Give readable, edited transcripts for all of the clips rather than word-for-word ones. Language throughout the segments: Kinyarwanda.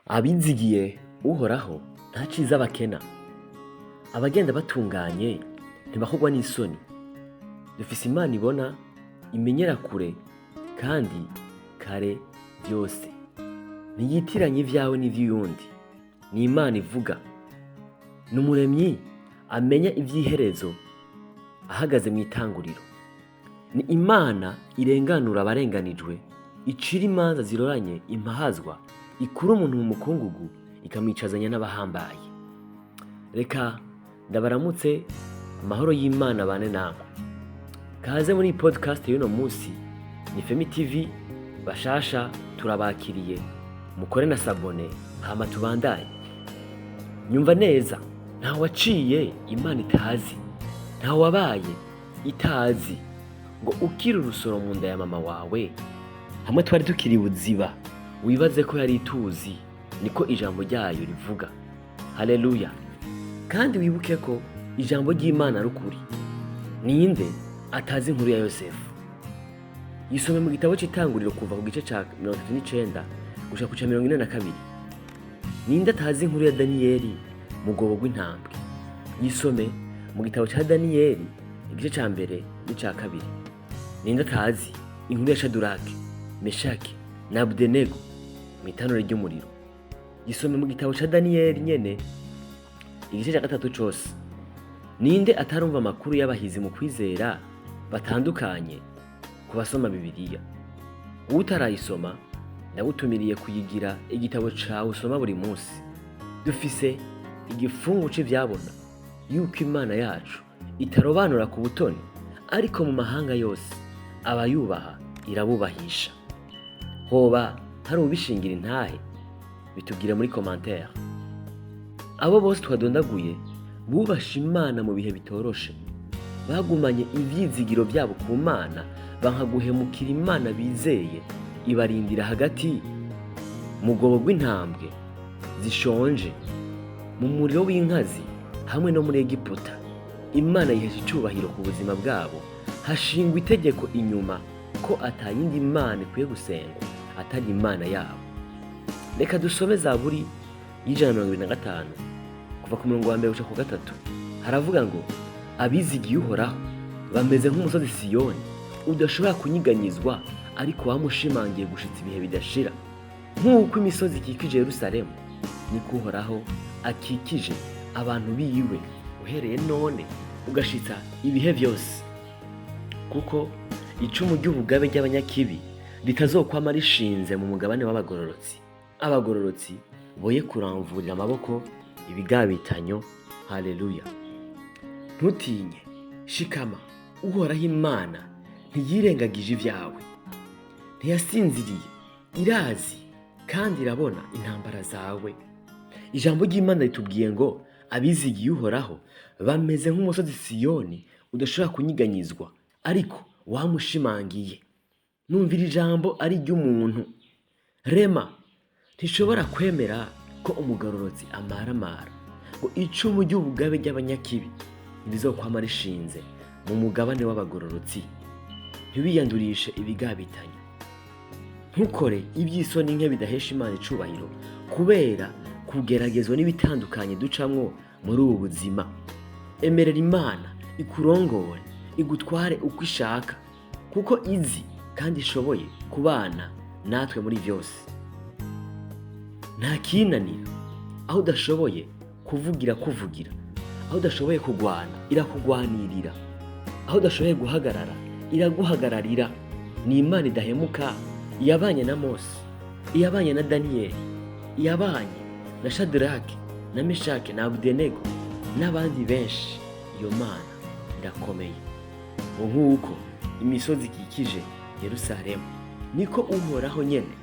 Abizigiye Uhoraho nta ciza bakena, abagenda batunganye ntibahugwa n'isoni. Dufise Imana ibona, imenyera kure kandi kare vyose. Ntiyitiranya ivyawe n'ivy'uyundi, ni Imana ivuga. Ni umuremyi amenya ivy'iherezo ahagaze mw'itanguriro. Ni Imana irenganura abarenganijwe, icira imanza ziroranye impahazwa, ikura umuntu mu mukungugu ikamwicazanya n'abahambaye. Reka ndabaramutse, amahoro y'Imana bane namwe. Kaze muri podcast y'uno musi, ni Femi TV, bashasha turabakiriye. Mukore na sabone hama tubandanye. Nyumva neza, ntawe waciye Imana itazi, ntawe wabaye itazi ngo ukiri urusoro mu nda ya mama wawe. Hamwe twari tukiri buziba, wibaze ko yari ituzi, niko ijambo ryayo rivuga. Haleluya! Kandi wibuke ko ijambo ry'Imana rukuri. Ninde atazi inkuru ya Yosefu? Yisome mu gitabo c'Itanguriro kuva ku gice ca 39 gushika ku ca 42. Ninde atazi inkuru ya Daniyeli mu rwobo rw'intambwe? Yisome mu gitabo ca Daniyeli igice ca mbere n'ica kabiri. Ninde atazi inkuru ya Shaduraki, Meshaki na Abudenego mw'itanure ry'umuriro? Yisome mu gitabo ca Daniyeli nyene igice ca gatatu cose. Ninde atarumva amakuru y'abahizi mu kwizera batandukanye ku basoma Bibiliya? Utarayisoma ndagutumiriye kuyigira igitabo cawe usoma buri munsi. Dufise igifungu c'ivyabona yuko Imana yacu itarobanura ku butoni, ariko mu mahanga yose abayubaha irabubahisha. Hoba hari ubishingira intahe? Bitubwire muri commentaire. Abo bose twadondaguye bubasha Imana mu bihe bitoroshe, bagumanye ivyizigiro vyabo ku Mana, banka guhemukira Imana bizeye, ibarindira hagati mu rwobo rw'intambwe zishonje, mu muriro w'inkazi hamwe no muri Egiputa. Imana yihesha icubahiro ku buzima bwabo, hashingwa itegeko inyuma ko atayindi Mana ikwiye gusengwa atari Imana yabo. Reka dusome Zaburi y'ijana 125 kuva ku murongo wa mbere gushika ku gatatu. Haravuga ngo, abizigiye Uhoraho bameze nk'umusozi Siyoni udashobora kunyiganyizwa, ariko wamushimangiye gushitsa ibihe bidashira. Nk'uko imisozi ikikije Yerusalemu, niko Uhoraho akikije abantu biwe uhereye none ugashitsa ibihe vyose. Kuko icumu ry'ubugabe ry'abanyakibi ritazokwama rishinze mu mugabane w'abagororotsi. Abagororotsi boye kuramvurira amaboko ibigabitanyo. Haleluya! Ntutinye, shikama, Uhoraho Imana ntiyirengagije ivyawe, ntiyasinziriye, irazi kandi irabona intambara zawe. Ijambo ry'Imana ritubwiye ngo abizigiye Uhoraho bameze nk'umusozi Siyoni udashobora kunyiganyizwa, ariko wamushimangiye. Numvira ijambo ari ry'umuntu. Rema ntishobora kwemera ko umugororotsi amaramara, ngo icumu ry'ubugabe ry'abanyakibi ntirizokwama rishinze mu mugabane w'abagororotsi. Ntibiyandurishe ibigabitanyo. Ntukore ivy'isoni nke bidahesha Imana icubahiro, kubera kugeragezwa n'ibitandukanye ducamwo muri ubu buzima. Emerera Imana ikurongore, igutware uko ishaka, kuko izi kandi ishoboye kubana natwe muri vyose. Nta kinanira. Aho udashoboye kuvugira, aho udashoboye kugwana irakugwanirira, aho udashoboye guhagarara iraguhagararira. Ni Imana idahemuka, iyabanye na Mose, iyabanye na Daniyeli, iyabanye na Shadraki na Meshaki na Abudenego n'abandi benshi. Iyo Mana irakomeye. Nk'uko imisozi ikikije Yerusalemu, niko Uhoraho nyene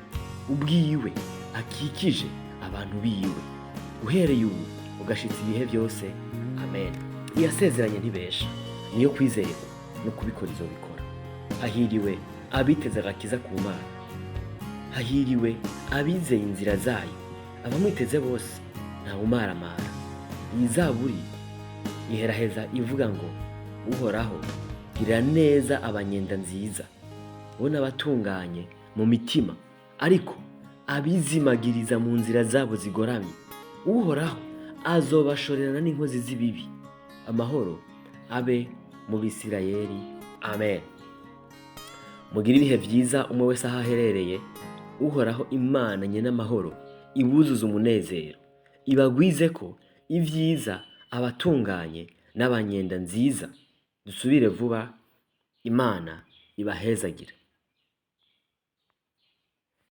ubwiwe akikije abantu biwe, uhereye ubu ugashitsa ibihe vyose. Amen. Iyasezeranye ntibesha, niyo kwizerwa no kubikora izobikora. Hahiriwe abiteze agakiza ku Mana, hahiriwe abizeye inzira zayo, abamwiteze bose ntawumaramara. Iyi Zaburi iheraheza ivuga ngo, Uhoraho girira neza abanyenda nziza, bo n'abatunganye mu mitima, ariko abizimagiriza mu nzira zabo zigoramye. Uhoraho azobashorerana n'inkozi z'ibibi. Amahoro abe mu Bisirayeli. Amen. Mugire ibihe byiza umwe wese aho aherereye. Uhoraho Imana nyen'amahoro ibuzuze umunezero, ibagwize ko ibyiza, abatunganye n'abanyenda nziza. Dusubire vuba. Imana ibahezagire.